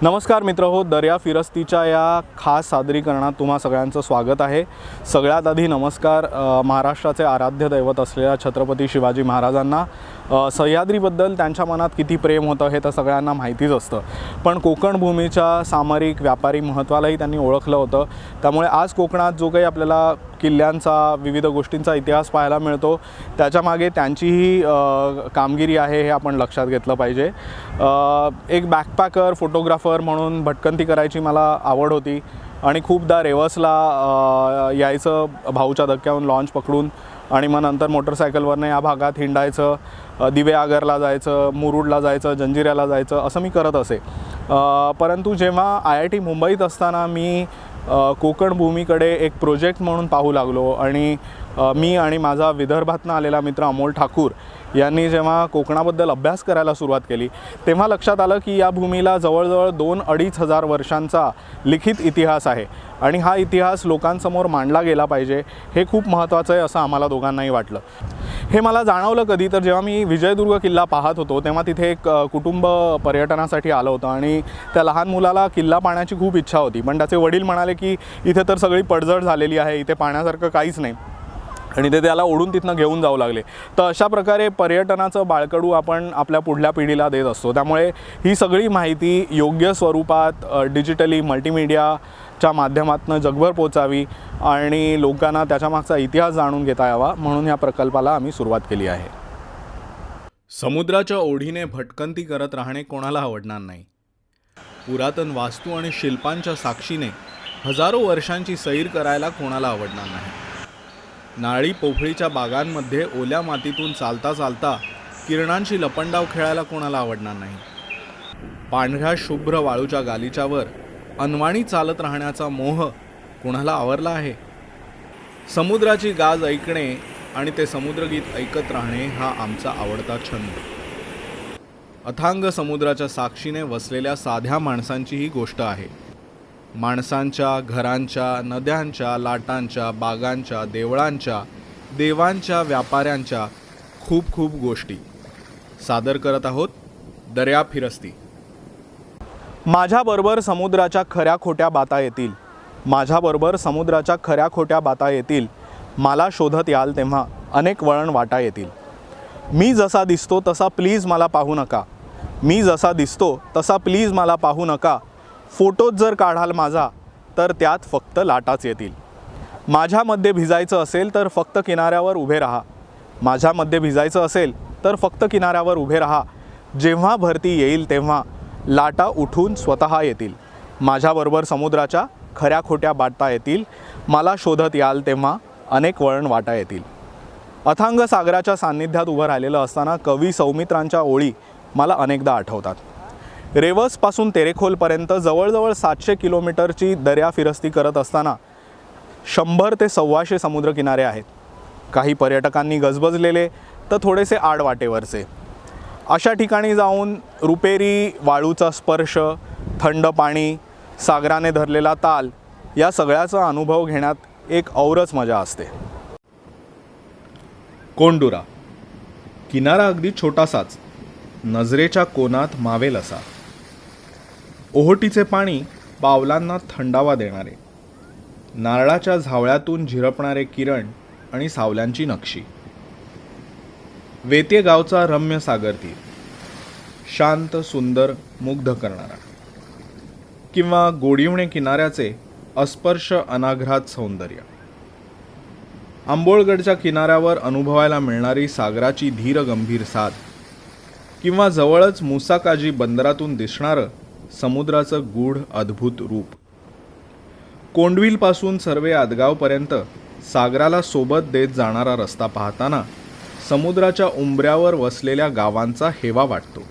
नमस्कार मित्रहो, दर्या फिरस्तीच्या या खास सादरीकरणात तुम्हा सगळ्यांचं स्वागत आहे। सगळ्यात आधी नमस्कार महाराष्ट्राचे आराध्य दैवत असलेल्या छत्रपती शिवाजी महाराजांना। सह्याद्रीबद्दल त्यांच्या मनात किती प्रेम होतं हे तर सगळ्यांना माहितीच असतं, पण कोकण भूमीच्या सामरिक व्यापारी महत्त्वालाही त्यांनी ओळखलं होतं। त्यामुळे आज कोकणात जो काही आपल्याला किल्ल्यांचा विविध गोष्टींचा इतिहास पाहायला मिळतो त्याच्यामागे त्यांचीही कामगिरी आहे हे आपण लक्षात घेतलं पाहिजे। एक बॅकपॅकर फोटोग्राफर म्हणून भटकंती करायची मला आवड होती आणि खूपदा रेवसला यायचं भाऊच्या धक्क्याहून लॉन्च पकडून आणि मग नंतर मोटरसायकलवरनं या भागात हिंडायचं, दिवेआगरला जायचं, मुरुडला जायचं, जंजिऱ्याला जायचं असं मी करत असे। परंतु जेव्हा IIT मुंबईत असताना मी कोकण भूमीकडे एक प्रोजेक्ट म्हणून पाहू लागलो आणि मी आणि माझा विदर्भातनं आलेला मित्र अमोल ठाकूर यांनी जेव्हा कोकणाबद्दल अभ्यास करायला सुरुवात केली तेव्हा लक्षात आलं की या भूमीला जवळजवळ 2-2.5 हजार वर्षांचा लिखित इतिहास आहे आणि हा इतिहास लोकांसमोर मांडला गेला पाहिजे हे खूप महत्त्वाचं आहे असं आम्हाला दोघांनाही वाटलं। हे मला जाणवलं कधी तर जेव्हा मी विजयदुर्ग किल्ला पाहत होतो तेव्हा तिथे एक कुटुंब पर्यटनासाठी आलं होतं आणि त्या लहान मुलाला किल्ला पाहण्याची खूप इच्छा होती, पण त्याचे वडील म्हणाले की इथे तर सगळी पडझड झालेली आहे, इथे पाहण्यासारखं काहीच नाही आणि ते त्याला ओढून तिथनं घेऊन जाऊ लागले। तर अशा प्रकारे पर्यटनाचं बाळकडू आपण आपल्या पुढल्या पिढीला देत असतो। त्यामुळे ही सगळी माहिती योग्य स्वरूपात डिजिटली मल्टीमीडियाच्या माध्यमातून जगभर पोचावी आणि लोकांना त्याच्यामागचा इतिहास जाणून घेता यावा म्हणून या प्रकल्पाला आम्ही सुरुवात केली आहे। समुद्राच्या ओढीने भटकंती करत राहणे कोणाला आवडणार नाही। पुरातन वास्तू आणि शिल्पांच्या साक्षीने हजारो वर्षांची सैर करायला कोणाला आवडणार नाही। नाळी पोफळीच्या बागांमध्ये ओल्या मातीतून चालता चालता किरणांची लपंडाव खेळायला कोणाला आवडणार नाही। पांढऱ्या शुभ्र वाळूच्या गालीच्यावर अनवाणी चालत राहण्याचा मोह कोणाला आवरला आहे। समुद्राची गाज ऐकणे आणि ते समुद्रगीत ऐकत राहणे हा आमचा आवडता छंद। अथांग समुद्राच्या साक्षीने वसलेल्या साध्या माणसांची ही गोष्ट आहे। माणसांच्या, घरांच्या, नद्यांच्या, लाटांच्या, बागांच्या, देवळांच्या, देवांच्या, व्यापाऱ्यांच्या खूप खूप गोष्टी सादर करत आहोत दर्या फिरस्ती। माझ्याबरोबर समुद्राच्या खऱ्या खोट्या बाता येतील, माझ्याबरोबर समुद्राच्या खऱ्या खोट्या बाता येतील, मला शोधत याल तेव्हा अनेक वळण वाटा येतील। मी जसा दिसतो तसा प्लीज मला पाहू नका, मी जसा दिसतो तसा प्लीज मला पाहू नका, फोटोज जर काढाल माझा तर त्यात फक्त लाटाच येतील। माझ्यामध्ये भिजायचं असेल तर फक्त किनाऱ्यावर उभे राहा, माझ्यामध्ये भिजायचं असेल तर फक्त किनाऱ्यावर उभे राहा, जेव्हा भरती येईल तेव्हा लाटा उठून स्वतः येतील। माझ्याबरोबर समुद्राच्या खऱ्या खोट्या बाटा येतील, मला शोधत याल तेव्हा अनेक वळण वाटा येतील। अथांग सागराच्या सान्निध्यात उभं राहिलेलं असताना कवी सौमित्रांच्या ओळी मला अनेकदा आठवतात। रेवसपासून तेरेखोलपर्यंत जवळजवळ 700 किलोमीटरची दर्या फिरस्ती करत असताना 100 ते 125 समुद्रकिनारे आहेत। काही पर्यटकांनी गजबजलेले तर थोडेसे आडवाटेवरचे। अशा ठिकाणी जाऊन रुपेरी वाळूचा स्पर्श, थंड पाणी, सागराने धरलेला ताल या सगळ्याचा अनुभव घेण्यात एक औरच मजा असते। कोंडुरा किनारा अगदी छोटासाच, नजरेच्या कोनात मावेल असा। ओहोटीचे पाणी पावलांना थंडावा देणारे, नारळाच्या झावळ्यातून झिरपणारे किरण आणि सावल्यांची नक्षी। वेते गावचा रम्य सागर तीर, शांत सुंदर मुग्ध करणारा, किंवा गोडिवणे किनाऱ्याचे अस्पर्श अनाघ्रात सौंदर्य। आंबोळगडच्या किनाऱ्यावर अनुभवायला मिळणारी सागराची धीर गंभीर साद, किंवा जवळच मुसाकाजी बंदरातून दिसणारं समुद्राचं गूढ अद्भुत रूप। कोंडविलपासून सर्वे आदगावपर्यंत सागराला सोबत देत जाणारा रस्ता पाहताना समुद्राच्या उंबऱ्यावर वसलेल्या गावांचा हेवा वाटतो।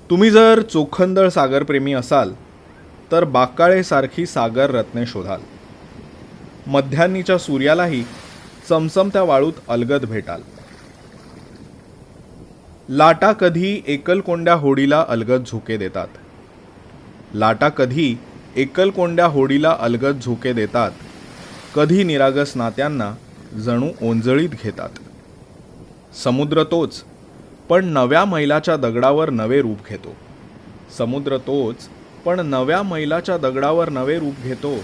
तुम्ही जर चोखंदळ सागरप्रेमी असाल तर बाकाळेसारखी सागर रत्ने शोधाल। मध्यान्नीच्या सूर्यालाही चमचमत्या वाळूत अलगद भेटाल। लाटा कधी एकलकोंड्या होडीला अलगद झुके देतात, लाटा कधी एकलकोंड्या होडीला अलगद झुके देतात, कधी निरागस नात्यांना जणू ओंजळीत घेतात। समुद्र तोच, पण नव्या मैलाच्या दगडावर नवे रूप घेतो। समुद्र तोच, पण नव्या मैलाच्या दगडावर नवे रूप घेतो,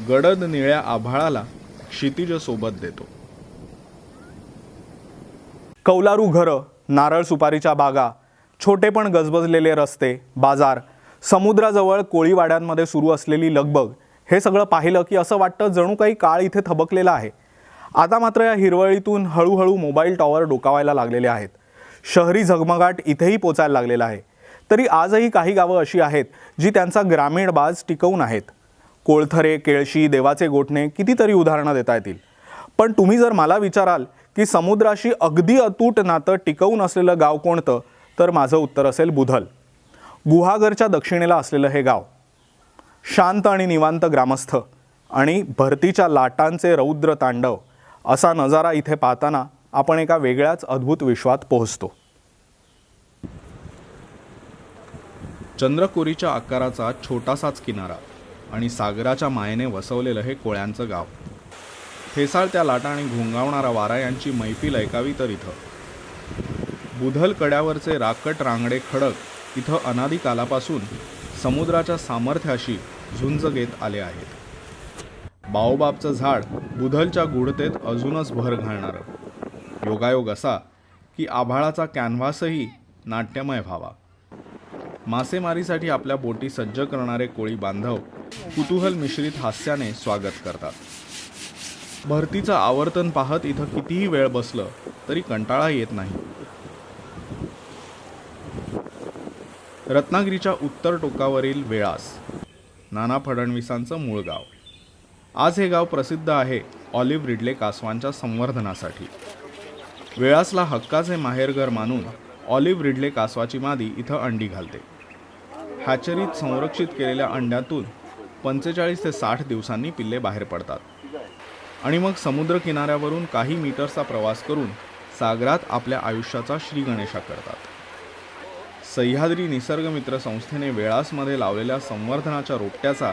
गडद निळ्या आभाळाला क्षितिज सोबत देतो. कौलारू घरं, नारळ सुपारीच्या बागा, छोटे पण गजबजलेले रस्ते, बाजार, समुद्राजवळ कोळीवाड्यांमध्ये सुरू असलेली लगबग, हे सगळं पाहिलं की असं वाटतं जणू काही काळ इथे थबकलेला आहे. आता मात्र या हिरवळीतून हळूहळू मोबाईल टॉवर डोकावायला लागलेले आहेत. शहरी झगमगाट इथेही पोचायला लागलेला आहे. तरी आजही काही गावं अशी आहेत जी त्यांचा ग्रामीण बाज टिकवून आहेत. कोळथरे, केळशी, देवाचे गोठणे कितीतरी उदाहरणं देता येतील. पण तुम्ही जर मला विचाराल की समुद्राशी अगदी अतूट नातं टिकवून असलेलं गाव कोणतं, तर माझं उत्तर असेल बुधल. गुहागरच्या दक्षिणेला असलेलं हे गाव. शांत आणि निवांत ग्रामस्थ आणि भरतीच्या लाटांचे रौद्र तांडव असा नजारा इथे पाहताना आपण एका वेगळ्याच अद्भुत विश्वात पोहोचतो. चंद्रकोरीच्या आकाराचा छोटासाच किनारा आणि सागराच्या मायेने वसवलेलं हे कोळ्यांचं गाव. फेसाळत्या लाटा आणि घोंगावणारा वारा यांची मैफिल ऐकावी तर इथं. बुधल कड्यावरचे राकट रांगडे खडक इथं अनादी कालापासून समुद्राच्या सामर्थ्याशी झुंज घेत आले आहेत. बाओबाबचं झाड बुधलच्या गुढतेत अजूनच भर घालणारं. योगायोग असा की आभाळाचा कॅनव्हासही नाट्यमय व्हावा. मासेमारीसाठी आपल्या बोटी सज्ज करणारे कोळी बांधव कुतूहल मिश्रित हास्याने स्वागत करतात. भरतीचं आवर्तन पाहत इथं कितीही वेळ बसलं तरी कंटाळा येत नाही. रत्नागिरीच्या उत्तर टोकावरील वेळास, नाना फडणवीसांचं मूळ गाव. आज हे गाव प्रसिद्ध आहे ऑलिव्ह रिडले कासवांच्या संवर्धनासाठी. वेळासला हक्काचे माहेरघर मानून ऑलिव्ह रिडले कासवाची मादी इथं अंडी घालते. हॅचरीत संरक्षित केलेल्या अंड्यातून 45 ते 60 दिवसांनी पिल्ले बाहेर पडतात आणि मग समुद्र किनाऱ्यावरून काही मीटर्सचा प्रवास करून सागरात आपल्या आयुष्याचा श्रीगणेशा करतात. सह्याद्री निसर्गमित्र संस्थेने वेळासमध्ये लावलेल्या संवर्धनाच्या रोपट्याचा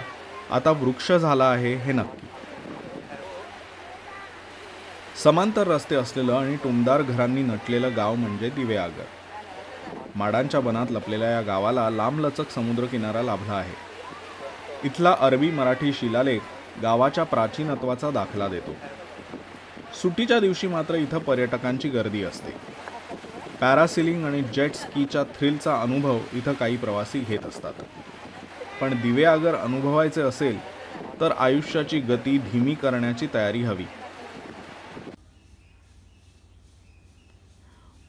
आता वृक्ष झाला आहे हे नक्की. समांतर रस्ते असलेलं आणि टुमदार घरांनी नटलेलं गाव म्हणजे दिवेआगर. माडांच्या बनात लपलेल्या या गावाला लांबलचक समुद्रकिनारा लाभला आहे. इथला अरबी मराठी शिलालेख गावाच्या प्राचीनत्वाचा दाखला देतो. सुट्टीच्या दिवशी मात्र इथं पर्यटकांची गर्दी असते. पॅरासिलिंग आणि जेट स्कीच्या थ्रिलचा अनुभव इथं काही प्रवासी घेत असतात. पण दिवेआगर अनुभवायचे असेल तर आयुष्याची गती धीमी करण्याची तयारी हवी.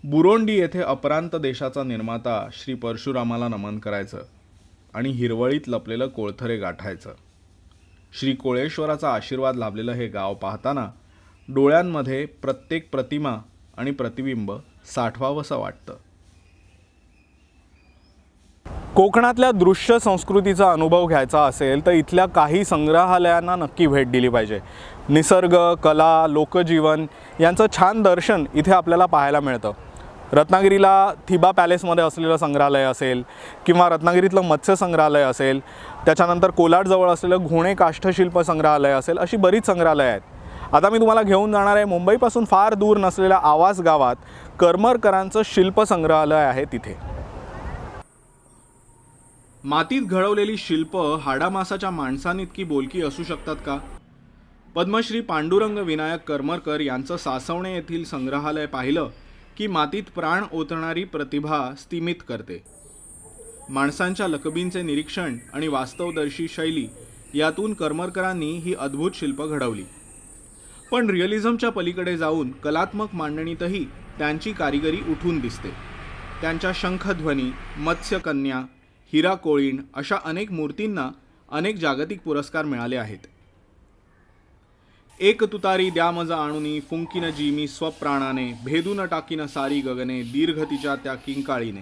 बुरोंडी येथे अपरांत देशाचा निर्माता श्री परशुरामाला नमन करायचं आणि हिरवळीत लपलेलं कोळथरे गाठायचं. श्री कोळेश्वराचा आशीर्वाद लाभलेलं हे गाव पाहताना डोळ्यांमध्ये प्रत्येक प्रतिमा आणि प्रतिबिंब साठवावंसं वाटतं. कोकणातल्या दृश्य संस्कृतीचा अनुभव घ्यायचा असेल तर इथल्या काही संग्रहालयांना नक्की भेट दिली पाहिजे. निसर्ग, कला, लोकजीवन यांचं छान दर्शन इथे आपल्याला पाहायला मिळतं. रत्नागिरीला थिबा पॅलेसमध्ये असलेलं संग्रहालय असेल किंवा रत्नागिरीतलं मत्स्य संग्रहालय असेल, त्याच्यानंतर कोलाडजवळ असलेलं घोणे काष्ठशिल्प संग्रहालय असेल, अशी बरीच संग्रहालय आहेत. आता मी तुम्हाला घेऊन जाणार आहे मुंबईपासून फार दूर नसलेल्या आवास गावात करमरकरांचं शिल्प संग्रहालय आहे तिथे. मातीत घडवलेली शिल्प हाडामासाच्या माणसांइतकी बोलकी असू शकतात का? पद्मश्री पांडुरंग विनायक करमरकर यांचं सासवणे येथील संग्रहालय पाहिलं की मातीत प्राण ओतणारी प्रतिभा स्तिमित करते. माणसांच्या लकबींचे निरीक्षण आणि वास्तवदर्शी शैली यातून करमरकरांनी ही अद्भुत शिल्प घडवली. पण रिअलिझमच्या पलीकडे जाऊन कलात्मक मांडणीतही त्यांची कारिगिरी उठून दिसते. त्यांच्या शंखध्वनी, मत्स्यकन्या, हिरा कोळीण अशा अनेक मूर्तींना अनेक जागतिक पुरस्कार मिळाले आहेत. एक तुतारी द्या मज आणुनी, फुंकीन जी मी स्वप्राणाने, भेदून टाकीन सारी गगने, दीर्घतीच्या त्या किंकाळीने.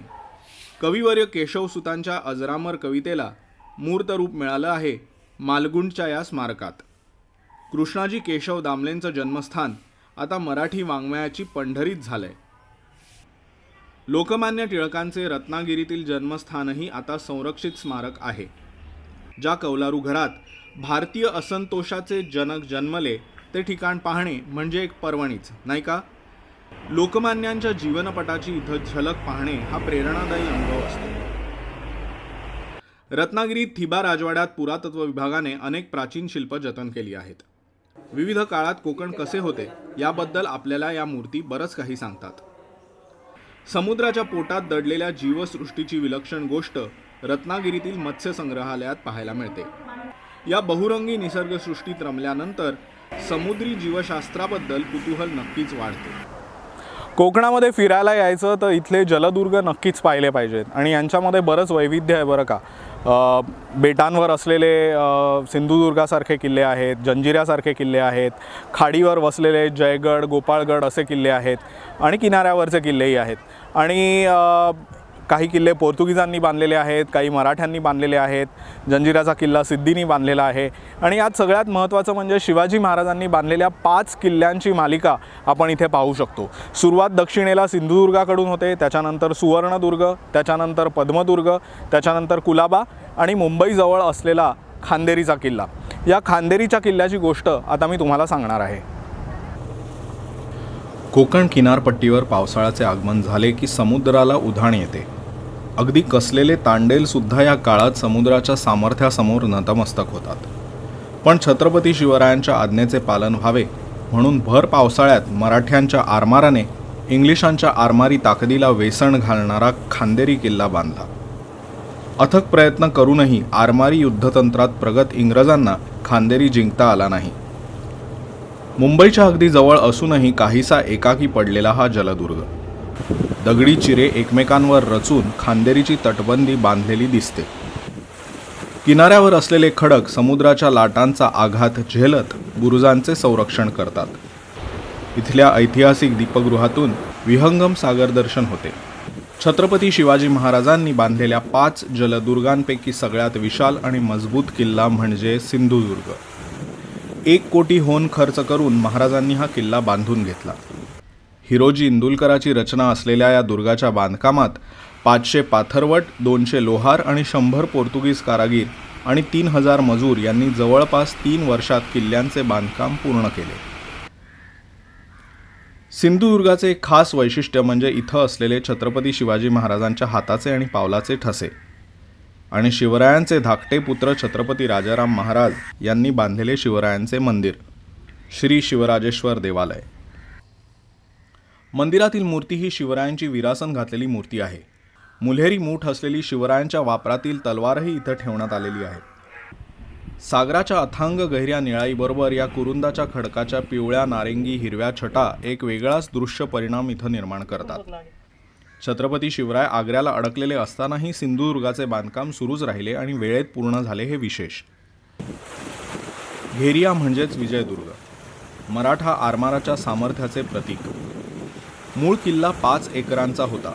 कविवर्य केशवसुतांच्या अजरामर कवितेला मूर्त रूप मिळालं आहे मालगुंडच्या या स्मारकात. कृष्णाजी केशव दामलेंचं जन्मस्थान आता मराठी वाङ्मयाची पंढरीच झालंय. लोकमान्य टिळकांचे रत्नागिरीतील जन्मस्थानही आता संरक्षित स्मारक आहे. ज्या कौलारू घरात भारतीय असंतोषाचे जनक जन्मले ते ठिकाण पाहणे म्हणजे एक पर्वणीच, नाही का? लोकमान्यांच्या जीवनपटाची इथं झलक पाहणे हा प्रेरणादायी अनुभव असतो. रत्नागिरीत थिबा राजवाड्यात पुरातत्व विभागाने अनेक प्राचीन शिल्प जतन केली आहेत. विविध काळात कोकण कसे होते याबद्दल आपल्याला या मूर्ती बरंच काही सांगतात. समुद्राच्या पोटात दडलेल्या जीवसृष्टीची विलक्षण गोष्ट रत्नागिरीतील मत्स्य संग्रहालयात पाहायला मिळते. या बहुरंगी निसर्गसृष्टीत रमल्यानंतर समुद्री जीवशास्त्राबद्दल कुतूहल नक्कीच वाढते. कोकणामध्ये फिरायला यायचं तर इथले जलदुर्ग नक्कीच पाहिले पाहिजेत आणि यांच्यामध्ये बरंच वैविध्य आहे बरं का. बेटांवर असलेले सिंधुदुर्गासारखे किल्ले आहेत, जंजिऱ्यासारखे किल्ले आहेत, खाडीवर वसलेले जयगड, गोपाळगड असे किल्ले आहेत आणि किनाऱ्यावरचे किल्लेही आहेत. आणि काही किल्ले पोर्तुगीजांनी बांधलेले आहेत, काही मराठ्यांनी बांधलेले आहेत. जंजिऱ्याचा किल्ला सिद्दींनी बांधलेला आहे. आणि यात सगळ्यात महत्त्वाचं म्हणजे शिवाजी महाराजांनी बांधलेल्या 5 किल्ल्यांची मालिका आपण इथे पाहू शकतो. सुरुवात दक्षिणेला सिंधुदुर्गाकडून होते, त्याच्यानंतर सुवर्णदुर्ग, त्याच्यानंतर पद्मदुर्ग, त्याच्यानंतर कुलाबा आणि मुंबईजवळ असलेला खांदेरीचा किल्ला. या खांदेरीच्या किल्ल्याची गोष्ट आता मी तुम्हाला सांगणार आहे. कोकण किनारपट्टीवर पावसाळ्याचे आगमन झाले की समुद्राला उधाण येते. अगदी कसलेले तांडेलसुद्धा या काळात समुद्राच्या सामर्थ्यासमोर नतमस्तक होतात. पण छत्रपती शिवरायांच्या आज्ञेचे पालन व्हावे म्हणून भर पावसाळ्यात मराठ्यांच्या आरमाराने इंग्लिशांच्या आरमारी ताकदीला वेसण घालणारा खांदेरी किल्ला बांधला. अथक प्रयत्न करूनही आरमारी युद्धतंत्रात प्रगत इंग्रजांना खांदेरी जिंकता आला नाही. मुंबईच्या अगदी जवळ असूनही काहीसा एकाकी पडलेला हा जलदुर्ग. दगडी चिरे एकमेकांवर रचून खांदेरीची तटबंदी बांधलेली दिसते. किनाऱ्यावर असलेले खडक समुद्राच्या लाटांचा आघात झेलत बुरुजांचे संरक्षण करतात. इथल्या ऐतिहासिक दीपगृहातून विहंगम सागर दर्शन होते. छत्रपती शिवाजी महाराजांनी बांधलेल्या 5 जलदुर्गांपैकी सगळ्यात विशाल आणि मजबूत किल्ला म्हणजे सिंधुदुर्ग. 1 कोटी होन खर्च करून महाराजांनी हा किल्ला बांधून घेतला. हिरोजी इंदुलकराची रचना असलेल्या या दुर्गाच्या बांधकामात 500 पाथरवट, 200 लोहार आणि 100 पोर्तुगीज कारागीर आणि 3000 मजूर यांनी जवळपास 3 वर्षात किल्ल्यांचे बांधकाम पूर्ण केले. सिंधुदुर्गाचे एक खास वैशिष्ट्य म्हणजे इथं असलेले छत्रपती शिवाजी महाराजांच्या हाताचे आणि पावलाचे ठसे आणि शिवरायांचे धाकटे पुत्र छत्रपती राजाराम महाराज यांनी बांधलेले शिवरायांचे मंदिर श्री शिवराजेश्वर देवालय. मंदिरातील मूर्ती ही शिवरायांची विरासन घातलेली मूर्ती आहे. मुल्हेरी मूठ असलेली शिवरायांच्या वापरातील तलवारही इथं ठेवण्यात आलेली आहे. सागराच्या अथांग गहिऱ्या निळाईबरोबर या कुरुंदाच्या खडकाच्या पिवळ्या, नारिंगी, हिरव्या छटा एक वेगळाच दृश्य परिणाम इथं निर्माण करतात. छत्रपती शिवराय आग्र्याला अडकलेले असतानाही सिंधुदुर्गाचे बांधकाम सुरूच राहिले आणि वेळेत पूर्ण झाले हे विशेष. घेरिया म्हणजेच विजयदुर्ग, मराठा आरमाराच्या सामर्थ्याचे प्रतीक. मूळ किल्ला 5 एकरांचा होता.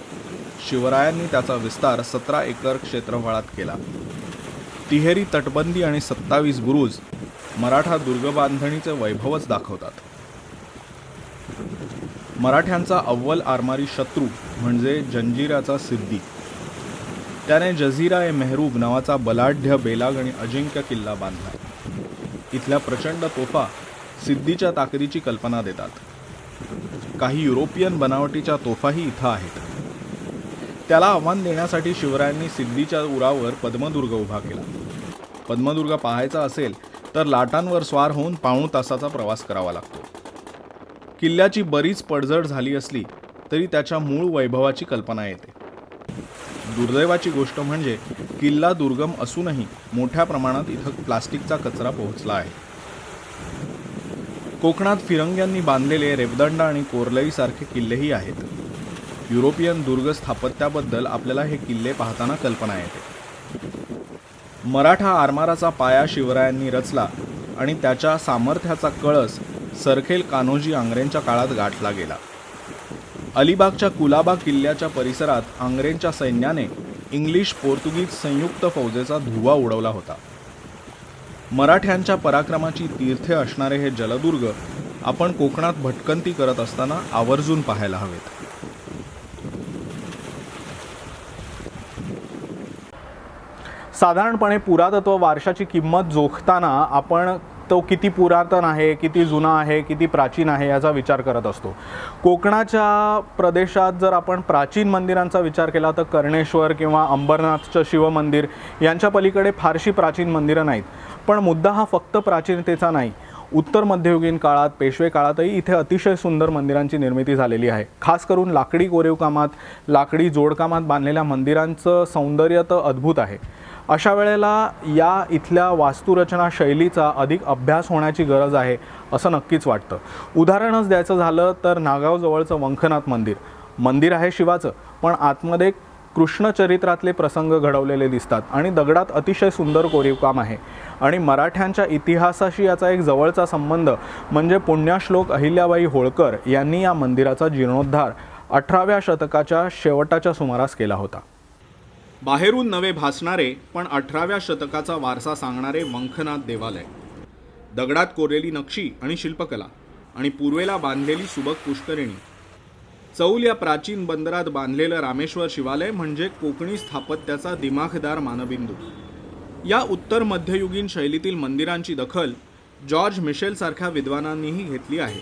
शिवरायांनी त्याचा विस्तार 17 एकर क्षेत्रफळात केला. तिहेरी तटबंदी आणि 27 बुरुज मराठा दुर्गबांधणीचे वैभवच दाखवतात. मराठ्यांचा अव्वल आरमारी शत्रू म्हणजे जंजिऱ्याचा सिद्दी. त्याने जझीरा-ए-मेहरूब नावाचा बलाढ्य, बेलाग आणि अजिंक्य किल्ला बांधला. इथल्या प्रचंड तोफा सिद्दीच्या ताकदीची कल्पना देतात. काही युरोपियन बनावटीच्या तोफाही इथं आहेत. त्याला आव्हान देण्यासाठी शिवरायांनी सिद्दीच्या उरावर पद्मदुर्ग उभा केला. पद्मदुर्ग पाहायचा असेल तर लाटांवर स्वार होऊन पाऊण तासाचा प्रवास करावा लागतो. किल्ल्याची बरीच पडझड झाली असली तरी त्याच्या मूळ वैभवाची कल्पना येते. दुर्दैवाची गोष्ट म्हणजे किल्ला दुर्गम असूनही मोठ्या प्रमाणात इथं प्लास्टिकचा कचरा पोहोचला आहे. कोकणात फिरंग्यांनी बांधलेले रेवदंडा आणि कोरलई सारखे किल्लेही आहेत. युरोपियन दुर्ग स्थापत्याबद्दल आपल्याला हे किल्ले पाहताना कल्पना येते. मराठा आरमाराचा पाया शिवरायांनी रचला आणि त्याच्या सामर्थ्याचा कळस सरखेल कान्होजी आंग्रेंच्या काळात गाठला गेला. अलिबागच्या कुलाबा किल्ल्याच्या परिसरात आंग्रेंच्या सैन्याने इंग्लिश पोर्तुगीज संयुक्त फौजेचा धुव्वा उडवला होता. मराठ्यांच्या पराक्रमाची तीर्थे असणारे हे जलदुर्ग आपण कोकणात भटकंती करत असताना आवर्जून पाहायला हवेत. साधारणपणे पुरातत्व वारशाची किंमत जोखताना आपण तो किती पुरातन आहे, किती जुना आहे, किती प्राचीन आहे याचा विचार करत असतो. कोकणाच्या प्रदेशात जर आपण प्राचीन मंदिरांचा विचार केला तर कर्णेश्वर किंवा अंबरनाथचं शिवमंदिर यांच्या पलीकडे फारशी प्राचीन मंदिरं नाहीत. पण मुद्दा हा फक्त प्राचीनतेचा नाही. उत्तर मध्ययुगीन काळात, पेशवे काळातही इथे अतिशय सुंदर मंदिरांची निर्मिती झालेली आहे. खास करून लाकडी कोरीवकामात, लाकडी जोडकामात बांधलेल्या मंदिरांचं सौंदर्य तर अद्भुत आहे. अशा वेळेला या इथल्या वास्तुरचना शैलीचा अधिक अभ्यास होण्याची गरज आहे असं नक्कीच वाटतं. उदाहरणच द्यायचं झालं तर नागावजवळचं वंखनाथ मंदिर आहे शिवाचं, पण आतमध्ये कृष्णचरित्रातले प्रसंग घडवलेले दिसतात आणि दगडात अतिशय सुंदर कोरीवकाम आहे. आणि मराठ्यांच्या इतिहासाशी याचा एक जवळचा संबंध म्हणजे पुण्यश्लोक अहिल्याबाई होळकर यांनी या मंदिराचा जीर्णोद्धार 18व्या शतकाच्या शेवटाच्या सुमारास केला होता. बाहेरून नवे भासणारे पण 18व्या शतकाचा वारसा सांगणारे वंखनाथ देवालय, दगडात कोरलेली नक्षी आणि शिल्पकला आणि पूर्वेला बांधलेली सुबक पुष्करिणी, चौल या प्राचीन बंदरात बांधलेलं रामेश्वर शिवालय म्हणजे कोकणी स्थापत्याचा दिमाखदार मानबिंदू. या उत्तर मध्ययुगीन शैलीतील मंदिरांची दखल जॉर्ज मिशेलसारख्या विद्वानांनीही घेतली आहे.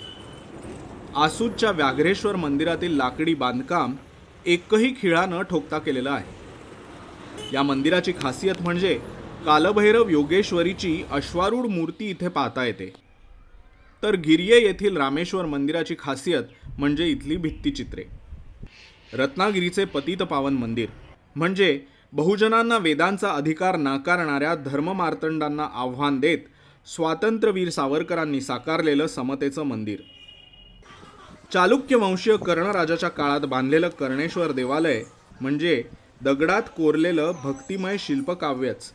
आसूतच्या व्याघ्रेश्वर मंदिरातील लाकडी बांधकाम एकही खिळा न ठोकता केलेलं आहे. या मंदिराची खासियत म्हणजे कालभैरव योगेश्वरीची अश्वारूढ मूर्ती इथे पाहता येते. तर गिरिये येथील रामेश्वर मंदिराची खासियत म्हणजे इथली भित्तिचित्रे. रत्नागिरीचे पतितपावन मंदिर म्हणजे बहुजनांना वेदांचा अधिकार नाकारणाऱ्या धर्ममार्तंडांना आव्हान देत स्वातंत्र्यवीर सावरकरांनी साकारलेलं समतेचं मंदिर. चालुक्य वंशीय कर्णराजाच्या काळात बांधलेलं कर्णेश्वर देवालय म्हणजे दगडात कोरलेलं भक्तिमय शिल्पकाव्यच.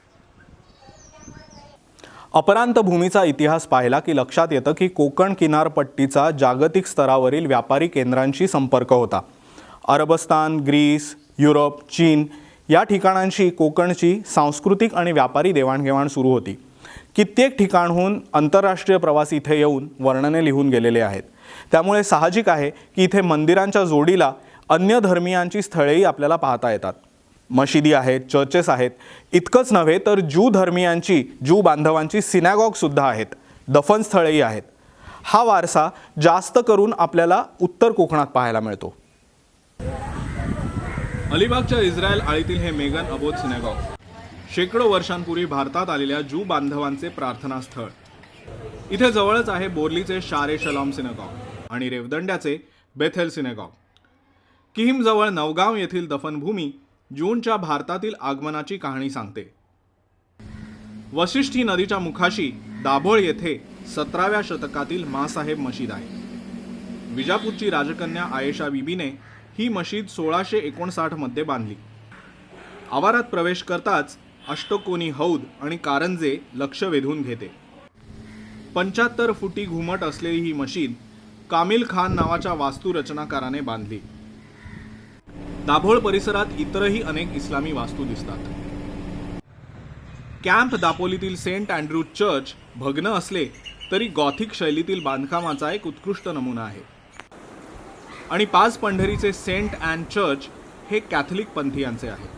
अपरांत भूमीचा इतिहास पाहिला की लक्षात येतं की कोकण किनारपट्टीचा जागतिक स्तरावरील व्यापारी केंद्रांशी संपर्क होता. अरबस्तान, ग्रीस, युरोप, चीन या ठिकाणांशी कोकणची सांस्कृतिक आणि व्यापारी देवाणघेवाण सुरू होती. कित्येक ठिकाणहून आंतरराष्ट्रीय प्रवासी इथे येऊन वर्णने लिहून गेलेले आहेत. त्यामुळे साहजिक आहे की इथे मंदिरांच्या जोडीला अन्य धर्मियांची स्थळेही आपल्याला पाहता येतात. मशिदी आहेत, चर्चेस आहेत. इतकंच नव्हे तर ज्यू बांधवांची सिनॅगॉगसुद्धा आहेत, दफनस्थळेही आहेत. हा वारसा जास्त करून आपल्याला उत्तर कोकणात पाहायला मिळतो. अलिबागच्या इस्रायल आळीतील हे मेगन अबोध सिनेगॉग शेकडो वर्षांपूर्वी भारतात आलेल्या ज्यू बांधवांचे प्रार्थनास्थळ. इथे जवळच आहे बोर्लीचे शारे शलॉम सिनेगॉग आणि रेवदंड्याचे बेथेल सिनेगॉग. किहीमजवळ नवगाव येथील दफनभूमी ज्यूंच्या भारतातील आगमनाची कहाणी सांगते. वशिष्ठी नदीच्या मुखाशी दाभोळ येथे 17व्या शतकातील मासाहेब मशीद आहे. विजापूरची राजकन्या आयेशा बीबीने ही मशीद 1659 मध्ये बांधली. आवारात प्रवेश करताच अष्टकोनी हौद आणि कारंजे लक्ष वेधून घेते. 75 फुटी घुमट असलेली ही मशीद कामिल खान नावाच्या वास्तुरचनाकाराने बांधली. दाभोळ परिसरात इतरही अनेक इस्लामी वास्तू दिसतात. कॅम्प दापोलीतील सेंट अँड्रू चर्च भग्न असले तरी गॉथिक शैलीतील बांधकामाचा एक उत्कृष्ट नमुना आहे. आणि पाच पंढरीचे सेंट अँड चर्च हे कॅथलिक पंथीयांचे आहे.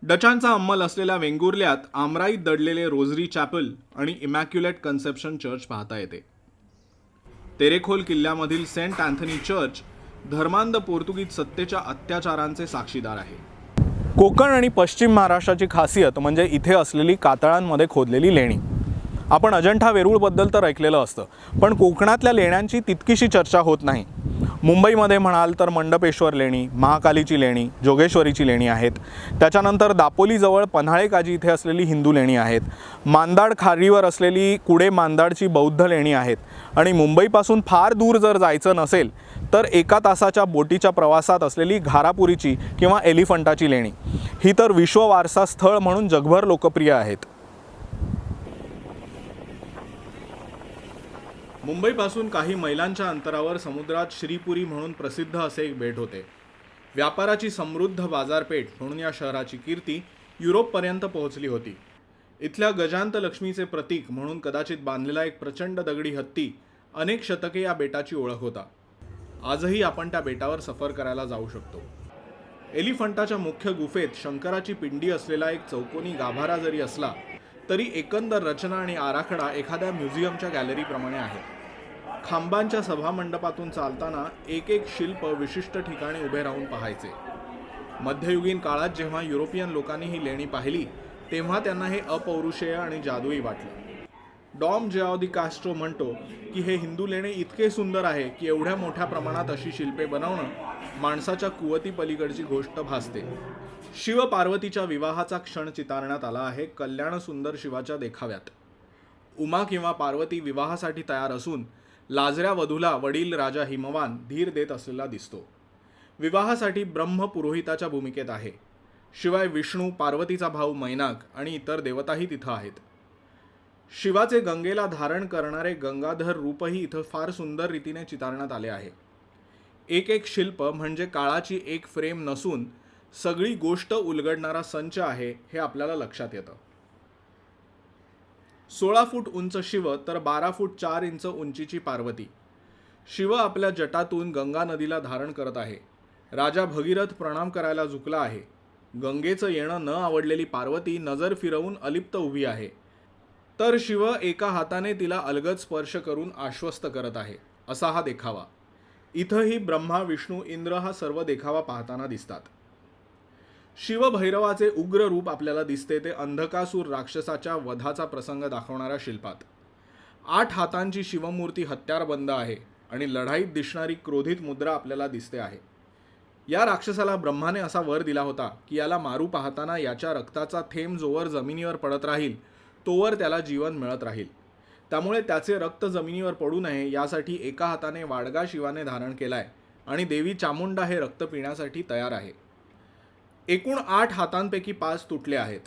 डचांचा अंमल असलेल्या वेंगुर्ल्यात आमराईत दडलेले रोझरी चॅपल आणि इमॅक्युलेट कन्सेप्शन चर्च पाहता येते. तेरेखोल किल्ल्यामधील सेंट अँथनी चर्च धर्मांध पोर्तुगीज सत्तेच्या अत्याचारांचे साक्षीदार आहे. कोकण आणि पश्चिम महाराष्ट्राची खासियत म्हणजे इथे असलेली कातळांमध्ये खोदलेली लेणी. आपण अजंठा वेरूळबद्दल तर ऐकलेलं असतं, पण कोकणातल्या लेण्यांची तितकीशी चर्चा होत नाही. मुंबईमध्ये म्हणाल तर मंडपेश्वर लेणी, महाकालीची लेणी, जोगेश्वरीची लेणी आहेत. त्याच्यानंतर दापोलीजवळ पन्हाळे काजी इथे असलेली हिंदू लेणी आहेत. मांदाड खारीवर असलेली कुडे मांदाडची बौद्ध लेणी आहेत. आणि मुंबईपासून फार दूर जर जायचं नसेल तर 1 तासाच्या बोटीच्या प्रवासात असलेली घारापुरीची किंवा एलिफंटाची लेणी ही तर विश्व वारसा स्थळ म्हणून जगभर लोकप्रिय आहेत. मुंबईपासून काही मैलांच्या अंतरावर समुद्रात श्रीपुरी म्हणून प्रसिद्ध असे एक बेट होते. व्यापाराची समृद्ध बाजारपेठ म्हणून या शहराची कीर्ती युरोपपर्यंत पोहोचली होती. इथल्या गजांत लक्ष्मीचे प्रतीक म्हणून कदाचित बांधलेला एक प्रचंड दगडी हत्ती अनेक शतके या बेटाची ओळख होता. आजही आपण त्या बेटावर सफर करायला जाऊ शकतो. एलिफंटाच्या मुख्य गुफेत शंकराची पिंडी असलेला एक चौकोनी गाभारा जरी असला तरी एकंदर रचना आणि आराखडा एखाद्या म्युझियमच्या गॅलरीप्रमाणे आहे. खांबांच्या सभामंडपातून चालताना एक एक शिल्प विशिष्ट ठिकाणी उभे राहून पाहायचे. मध्ययुगीन काळात जेव्हा युरोपियन लोकांनी ही लेणी पाहिली तेव्हा त्यांना हे अपौरुषेय आणि जादुई वाटलं. डॉम जिआओ दी कास्ट्रो म्हणतो की हे हिंदू लेणे इतके सुंदर आहे की एवढ्या मोठ्या प्रमाणात अशी शिल्पे बनवणं माणसाच्या कुवती पलीकडची गोष्ट भासते. शिव पार्वतीच्या विवाहाचा क्षण चितारण्यात आला आहे कल्याण सुंदर शिवाच्या देखाव्यात. उमा किंवा पार्वती विवाहासाठी तयार असून लाजऱ्या वधूला वडील राजा हिमवान धीर देत असलेला दिसतो. विवाहासाठी ब्रह्म पुरोहिताच्या भूमिकेत आहे. शिवाय विष्णू, पार्वतीचा भाऊ मैनाक आणि इतर देवताही तिथं आहेत. शिवाचे गंगेला धारण करणारे गंगाधर रूपही इथं फार सुंदर रीतीने चितारण्यात आले आहे. एक एक शिल्प म्हणजे काळाची एक फ्रेम नसून सगळी गोष्ट उलगडणारा संच आहे हे आपल्याला लक्षात येतं. 16 फूट उंच शिव तर 12 फूट 4 इंच उंचीची पार्वती. शिव आपल्या जटातून गंगा नदीला धारण करत आहे. राजा भगीरथ प्रणाम करायला झुकला आहे. गंगेचं येणं न आवडलेली पार्वती नजर फिरवून अलिप्त उभी आहे. तर शिव एका हाताने तिला अलगद स्पर्श करून आश्वस्त करत आहे. असा हा देखावा. इथंही ब्रह्मा, विष्णू, इंद्र हा सर्व देखावा पाहताना दिसतात. शिवभैरवाचे उग्र रूप आपल्याला दिसते ते अंधकासूर राक्षसाच्या वधाचा प्रसंग दाखवणाऱ्या शिल्पात. 8 हातांची शिवमूर्ती हत्यारबंद आहे आणि लढाईत दिसणारी क्रोधित मुद्रा आपल्याला दिसते आहे. या राक्षसाला ब्रह्माने असा वर दिला होता की याला मारू पाहताना याच्या रक्ताचा थेंब जोवर जमिनीवर पडत राहील तोवर त्याला जीवन मिळत राहील. त्यामुळे त्याचे रक्त जमिनीवर पडू नये यासाठी एका हाताने वाडगा शिवाने धारण केलाय आणि देवी चामुंडा हे रक्त पिण्यासाठी तयार आहे. एकूण 8 हातांपैकी 5 तुटले आहेत.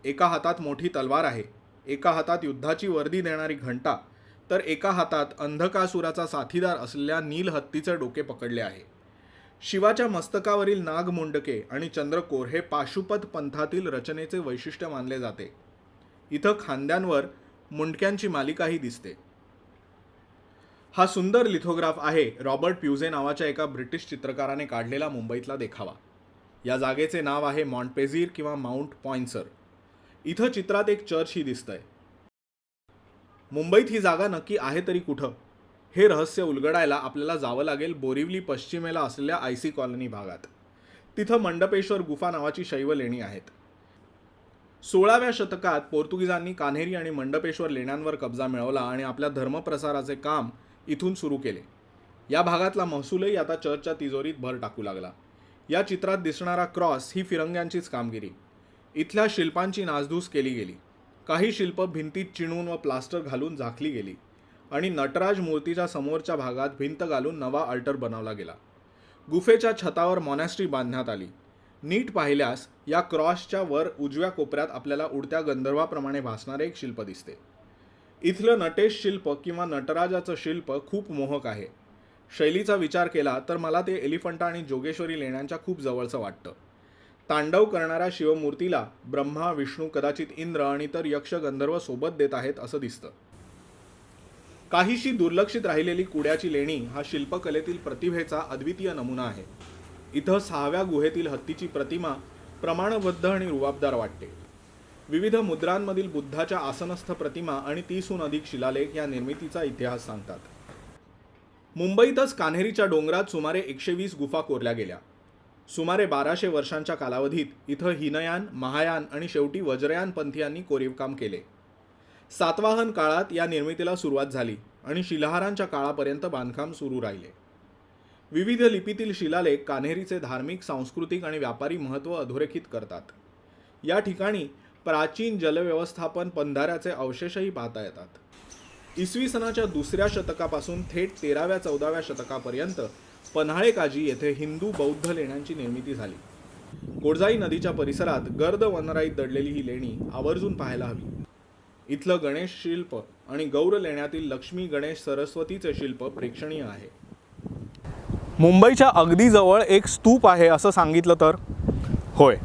एका हातात मोठी तलवार आहे, एका हातात युद्धाची वर्दी देणारी घंटा, तर एका हातात अंधकासुराचा साथीदार असलेल्या नील हत्तीचे डोके पकडले आहे. शिवाच्या मस्तकावरील नागमुंडके आणि चंद्रकोर हे पाशुपत पंथातील रचनेचे वैशिष्ट्य मानले जाते. इथं खांद्यांवर मुंडक्यांची मालिकाही दिसते. हा सुंदर लिथोग्राफ आहे रॉबर्ट प्युझे नावाच्या एका ब्रिटिश चित्रकाराने काढलेला मुंबईतला देखावा. या जागेचे नाव आहे मॉन्टपेझिर किंवा माउंट पॉइंट्सर. इथं चित्रात एक चर्चही दिसतंय. मुंबईत ही जागा नक्की आहे तरी कुठं हे रहस्य उलगडायला आपल्याला जावं लागेल बोरिवली पश्चिमेला असलेल्या आयसी कॉलनी भागात. तिथं मंडपेश्वर गुफा नावाची शैव लेणी आहेत. 16व्या शतकात पोर्तुगीजांनी कान्हेरी आणि मंडपेश्वर लेण्यांवर कब्जा मिळवला आणि आपल्या धर्मप्रसाराचे काम इथून सुरू केले. या भागातला महसूलही आता चर्चच्या तिजोरीत भर टाकू लागला. या चित्रात दिसणारा क्रॉस ही फिरंग्यांचीच कामगिरी. इथल्या शिल्पांची नासधूस केली गेली. काही शिल्प भिंतीत चिणून व प्लास्टर घालून झाकली गेली आणि नटराज मूर्तीच्या समोरच्या भागात भिंत घालून नवा अल्टर बनवला गेला. गुफेच्या छतावर मॉनॅस्ट्री बांधण्यात आली. नीट पाहिल्यास या क्रॉसच्या वर उजव्या कोपऱ्यात आपल्याला उडत्या गंधर्वाप्रमाणे भासणारे एक शिल्प दिसते. इथलं नटेश शिल्प किंवा नटराजाचं शिल्प खूप मोहक आहे. शैलीचा विचार केला तर मला ते एलिफंटा आणि जोगेश्वरी लेण्यांच्या खूप जवळचं वाटतं. तांडव करणाऱ्या शिवमूर्तीला ब्रह्मा, विष्णू, कदाचित इंद्र आणि इतर यक्ष गंधर्व सोबत देत आहेत असं दिसतं. काहीशी दुर्लक्षित राहिलेली कुड्याची लेणी हा शिल्पकलेतील प्रतिभेचा अद्वितीय नमुना आहे. इथं 6व्या गुहेतील हत्तीची प्रतिमा प्रमाणबद्ध आणि रुबाबदार वाटते. विविध मुद्रांमधील बुद्धाच्या आसनस्थ प्रतिमा आणि 30हून अधिक शिलालेख या निर्मितीचा इतिहास सांगतात. मुंबईतच कान्हेरीच्या डोंगरात सुमारे 120 गुफा कोरल्या गेल्या. सुमारे 1200 वर्षांच्या कालावधीत इथं हिनयान, महायान आणि शेवटी वज्रयान पंथीयांनी कोरीवकाम केले. सातवाहन काळात या निर्मितीला सुरुवात झाली आणि शिलाहारांच्या काळापर्यंत बांधकाम सुरू राहिले. विविध लिपीतील शिलालेख कान्हेरीचे धार्मिक, सांस्कृतिक आणि व्यापारी महत्त्व अधोरेखित करतात. या ठिकाणी प्राचीन जलव्यवस्थापन बंधाऱ्याचे अवशेषही पाहता येतात. इसवी सनाच्या 2ऱ्या शतकापासून थेट 13व्या-14व्या शतकापर्यंत पन्हाळे काजी येथे हिंदू बौद्ध लेण्यांची निर्मिती झाली. कोडजाई नदीच्या परिसरात गर्द वनराईत दडलेली ही लेणी आवर्जून पाहायला हवी. इथलं गणेश शिल्प आणि गौर लेण्यातील लक्ष्मी, गणेश, सरस्वतीचे शिल्प प्रेक्षणीय आहे. मुंबईच्या अगदी जवळ एक स्तूप आहे असं सांगितलं तर होय.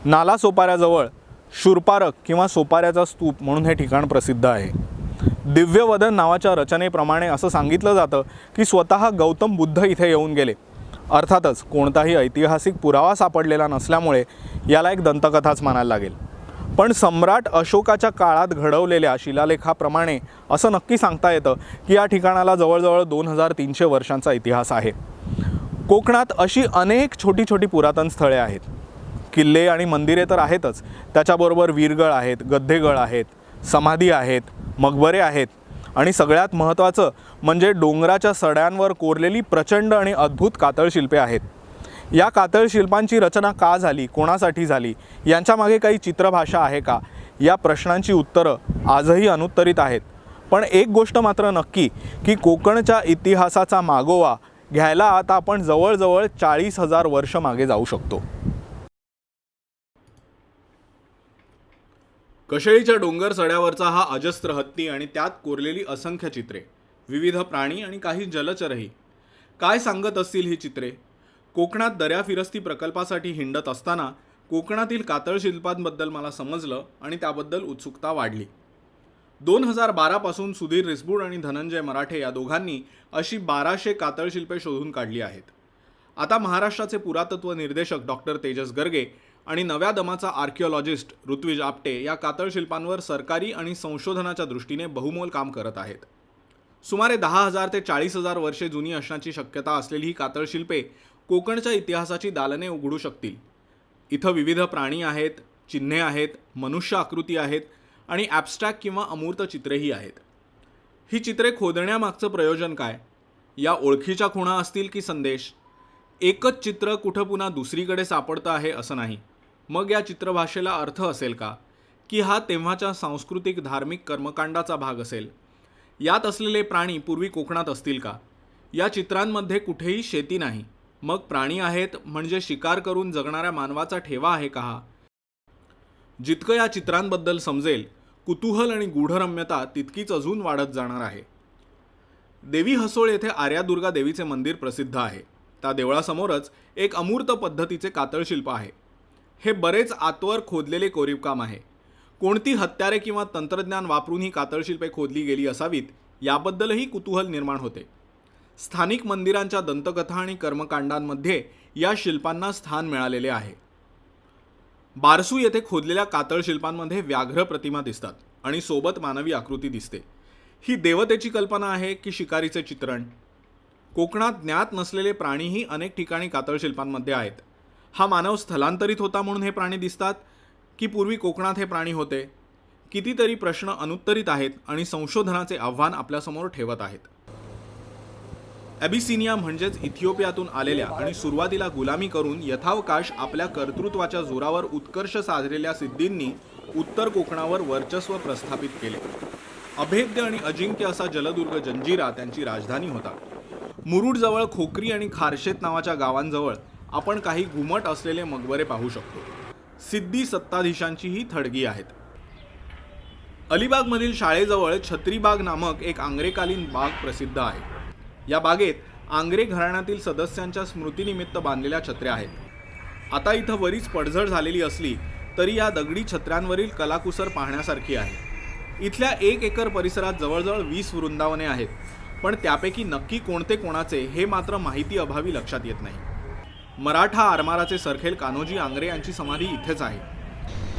नाला सोपाऱ्याजवळ शूरपारक किंवा सोपाऱ्याचा स्तूप म्हणून हे ठिकाण प्रसिद्ध आहे. दिव्यवदन नावाच्या रचनेप्रमाणे असं सांगितलं जातं की स्वतः गौतम बुद्ध इथे येऊन गेले. अर्थातच कोणताही ऐतिहासिक पुरावा सापडलेला नसल्यामुळे याला एक दंतकथाच मानायला लागेल. पण सम्राट अशोकाच्या काळात घडवलेल्या शिलालेखाप्रमाणे असं नक्की सांगता येतं की या ठिकाणाला जवळजवळ 2300 वर्षांचा इतिहास आहे. कोकणात अशी अनेक छोटी छोटी पुरातन स्थळे आहेत. किल्ले आणि मंदिरे तर आहेतच, त्याच्याबरोबर वीरगळ आहेत, गद्धेगळ आहेत, समाधी आहेत, मकबरे आहेत आणि सगळ्यात महत्त्वाचं म्हणजे डोंगराच्या सड्यांवर कोरलेली प्रचंड आणि अद्भुत कातळशिल्पे आहेत. या कातळशिल्पांची रचना का झाली, कोणासाठी झाली, यांच्यामागे काही चित्रभाषा आहे का, या प्रश्नांची उत्तरं आजही अनुत्तरित आहेत. पण एक गोष्ट मात्र नक्की की कोकणच्या इतिहासाचा मागोवा घ्यायला आता आपण जवळजवळ 40,000 वर्ष मागे जाऊ शकतो. कशेळीच्या डोंगर सड्यावरचा हा अजस्त्र हत्ती आणि त्यात कोरलेली असंख्य चित्रे, विविध प्राणी आणि काही जलचरही. काय सांगत असतील ही चित्रे? कोकणात दर्याफिरस्ती प्रकल्पासाठी हिंडत असताना कोकणातील कातळशिल्पांबद्दल मला समजलं आणि त्याबद्दल उत्सुकता वाढली. 2012 पासून सुधीर रिसबूड आणि धनंजय मराठे या दोघांनी अशी 1200 कातळशिल्पे शोधून काढली आहेत. आता महाराष्ट्राचे पुरातत्व निर्देशक डॉक्टर तेजस गर्गे आणि नव्या दमाचा आर्किओलॉजिस्ट ऋत्विज आपटे या कातळशिल्पांवर सरकारी आणि संशोधनाच्या दृष्टीने बहुमोल काम करत आहेत. सुमारे 10,000 ते 40,000 वर्षे जुनी असण्याची शक्यता असलेली ही कातळशिल्पे कोकणच्या इतिहासाची दालने उघडू शकतील. इथं विविध प्राणी आहेत, चिन्हे आहेत, मनुष्य आकृती आहेत आणि ॲब्स्ट्रॅक्ट किंवा अमूर्त चित्रेही आहेत. ही चित्रे खोदण्यामागचं प्रयोजन काय? या ओळखीच्या खुणा असतील की संदेश? एकच चित्र कुठं पुन्हा दुसरीकडे सापडतं आहे असं नाही. मग या चित्रभाषेला अर्थ असेल का? की हा तेव्हाच्या सांस्कृतिक धार्मिक कर्मकांडाचा भाग असेल? यात असलेले प्राणी पूर्वी कोकणात असतील का? या चित्रांमध्ये कुठेही शेती नाही. मग प्राणी आहेत म्हणजे शिकार करून जगणाऱ्या मानवाचा ठेवा आहे का हा? जितकं या चित्रांबद्दल समजेल, कुतूहल आणि गूढरम्यता तितकीच अजून वाढत जाणार आहे. देवी हसोळ येथे आर्यादुर्गा देवीचे मंदिर प्रसिद्ध आहे. त्या देवळासमोरच एक अमूर्त पद्धतीचे कातळशिल्प आहे. हे बरेच आतवर खोदलेले कोरीवकाम आहे. कोणती हत्यारे किंवा तंत्रज्ञान वापरून ही कातळशिल्पे खोदली गेली असावीत याबद्दलही कुतूहल निर्माण होते. स्थानिक मंदिरांच्या दंतकथा आणि कर्मकांडांमध्ये या शिल्पांना स्थान मिळालेले आहे. बारसू येथे खोदलेल्या कातळशिल्पांमध्ये व्याघ्र प्रतिमा दिसतात आणि सोबत मानवी आकृती दिसते. ही देवतेची कल्पना आहे की शिकारीचे चित्रण? कोकणात ज्ञात नसलेले प्राणीही अनेक ठिकाणी कातळशिल्पांमध्ये आहेत. हा मानव स्थलांतरित होता म्हणून हे प्राणी दिसतात की पूर्वी कोकणात हे प्राणी होते? कितीतरी प्रश्न अनुत्तरित आहेत आणि संशोधनाचे आव्हान आपल्यासमोर ठेवत आहेत. ॲबिसिनिया म्हणजेच इथिओपियातून आलेल्या आणि सुरुवातीला गुलामी करून यथावकाश आपल्या कर्तृत्वाच्या जोरावर उत्कर्ष साधलेल्या सिद्धींनी उत्तर कोकणावर वर्चस्व प्रस्थापित केले. अभेद्य आणि अजिंक्य असा जलदुर्ग जंजिरा त्यांची राजधानी होता. मुरुडजवळ खोकरी आणि खारशेत नावाच्या गावांजवळ आपण काही घुमट असलेले मकबरे पाहू शकतो. सिद्धी सत्ताधीशांची ही थडगी आहेत. अलिबागमधील शाळेजवळ छत्रीबाग नामक एक आंग्रेकालीन बाग प्रसिद्ध आहे. या बागेत आंग्रे घराण्यातील सदस्यांच्या स्मृतीनिमित्त बांधलेल्या छत्र्या आहेत. आता इथं बरीच पडझड झालेली असली तरी या दगडी छत्र्यांवरील कलाकुसर पाहण्यासारखी आहे. इथल्या 1 एकर परिसरात जवळजवळ 20 वृंदावने आहेत, पण त्यापैकी नक्की कोणते कोणाचे हे मात्र माहिती अभावी लक्षात येत नाही. मराठा आरमाराचे सरखेल कान्होजी आंग्रे यांची समाधी इथेच आहे.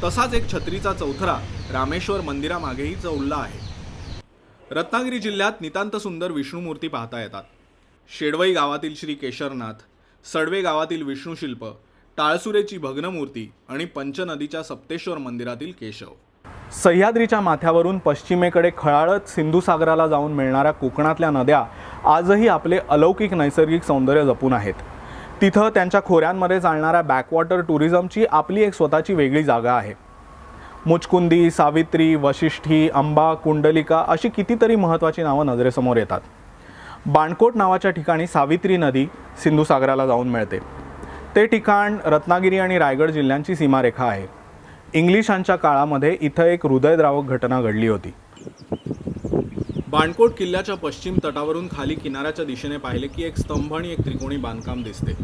तसाच एक छत्रीचा चौथरा रामेश्वर मंदिरामागेही चौलला आहे. रत्नागिरी जिल्ह्यात नितांत सुंदर विष्णूमूर्ती पाहता येतात. शेडवई गावातील श्री केशरनाथ, सडवे गावातील विष्णुशिल्प, टाळसुरेची भग्नमूर्ती आणि पंचनदीच्या सप्तेश्वर मंदिरातील केशव. सह्याद्रीच्या माथ्यावरून पश्चिमेकडे खळाळत सिंधू सागराला जाऊन मिळणाऱ्या कोकणातल्या नद्या आजही आपले अलौकिक नैसर्गिक सौंदर्य जपून आहेत. तिथं त्यांच्या खोऱ्यांमध्ये चालणाऱ्या बॅकवॉटर टुरिझमची आपली एक स्वतःची वेगळी जागा आहे. मुचकुंदी, सावित्री, वशिष्ठी, अंबा, कुंडलिका अशी कितीतरी महत्त्वाची नावं नजरेसमोर येतात. बाणकोट नावाच्या ठिकाणी सावित्री नदी सिंधू सागराला जाऊन मिळते. ते ठिकाण रत्नागिरी आणि रायगड जिल्ह्यांची सीमारेखा आहे. इंग्लिशांच्या काळामध्ये इथं एक हृदयद्रावक घटना घडली होती. बाणकोट किल्ल्याच्या पश्चिम तटावरून खाली किनाऱ्याच्या दिशेने पाहिले की एक स्तंभ आणि एक त्रिकोणी बांधकाम दिसते.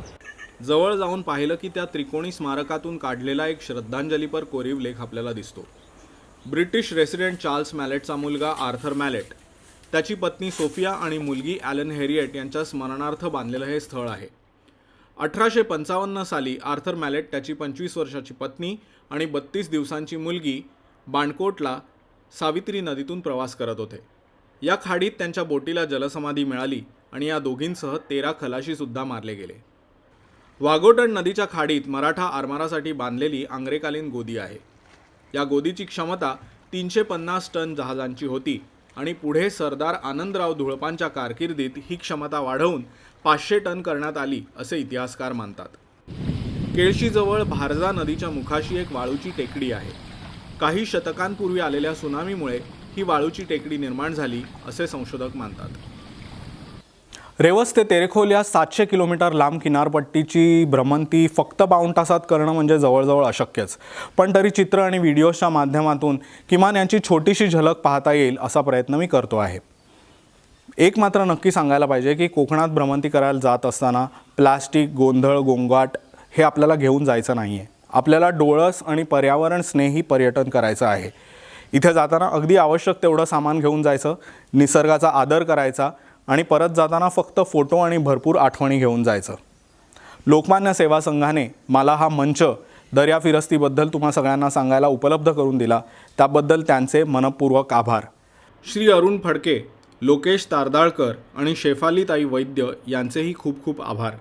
जवळ जाऊन पाहिलं की त्या त्रिकोणी स्मारकातून काढलेला एक श्रद्धांजलीपर कोरीव लेख आपल्याला दिसतो. ब्रिटिश रेसिडेंट चार्ल्स मॅलेटचा मुलगा आर्थर मॅलेट, त्याची पत्नी सोफिया आणि मुलगी ॲलन हेरिएट यांच्या स्मरणार्थ बांधलेलं हे स्थळ आहे. 1855 साली आर्थर मॅलेट त्याची 25 वर्षाची पत्नी आणि 32 दिवसांची मुलगी बाणकोटला सावित्री नदीतून प्रवास करत होते. या खाडीत त्यांच्या बोटीला जलसमाधी मिळाली आणि या दोघींसह 13 खलाशीसुद्धा मारले गेले. वाघोटण नदीच्या खाडीत मराठा आरमारासाठी बांधलेली आंग्रेकालीन गोदी आहे. या गोदीची क्षमता 350 टन जहाजांची होती आणि पुढे सरदार आनंदराव धुळपांच्या कारकिर्दीत ही क्षमता वाढवून 500 टन करण्यात आली असे इतिहासकार मानतात. केळशीजवळ भारजा नदीच्या मुखाशी एक वाळूची टेकडी आहे. काही शतकांपूर्वी आलेल्या सुनामीमुळे ही वाळूची टेकडी निर्माण झाली असे संशोधक मानतात. रेवस ते तेरेखोल या 700 किलोमीटर लांब किनारपट्टीची भ्रमंती फक्त 52 तासात करणं म्हणजे जवळजवळ अशक्यच. पण तरी चित्र आणि व्हिडिओच्या माध्यमातून किमान यांची छोटीशी झलक पाहता येईल असा प्रयत्न मी करतो आहे. एक मात्र नक्की सांगायला पाहिजे की कोकणात भ्रमंती करायला जात असताना प्लास्टिक, गोंधळ, गोंगाट हे आपल्याला घेऊन जायचं नाही आहे. आपल्याला डोळस आणि पर्यावरण स्नेही पर्यटन करायचं आहे. इथे जाताना अगदी आवश्यक तेवढं सामान घेऊन जायचं, निसर्गाचा आदर करायचा आणि परत जाताना फक्त फोटो आणि भरपूर आठवणी घेऊन जायचं. लोकमान्य सेवा संघाने मला हा मंच दर्या फिरस्तीबद्दल तुम्हा सगळ्यांना सांगायला उपलब्ध करून दिला, त्याबद्दल त्यांचे मनपूर्वक आभार. श्री अरुण फडके, लोकेश तारदाळकर आणि शेफालीताई वैद्य यांचेही खूप खूप आभार.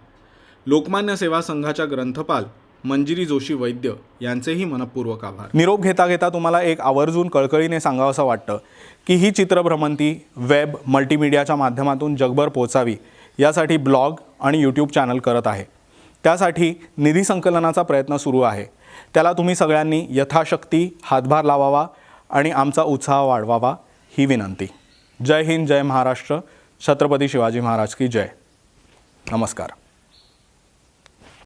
लोकमान्य सेवा संघाच्या ग्रंथपाल मंजिरी जोशी वैद्य यांचेही मनपूर्वक आभार. निरोप घेता घेता तुम्हाला एक आवर्जून कळकळीने सांगावंसं वाटतं की ही चित्रभ्रमंती वेब मल्टीमीडियाच्या माध्यमातून जगभर पोचावी यासाठी ब्लॉग आणि यूट्यूब चॅनल करत आहे. त्यासाठी निधी संकलनाचा प्रयत्न सुरू आहे. त्याला तुम्ही सगळ्यांनी यथाशक्ती हातभार लावावा आणि आमचा उत्साह वाढवावा ही विनंती. जय हिंद, जय महाराष्ट्र. छत्रपती शिवाजी महाराज की जय. नमस्कार.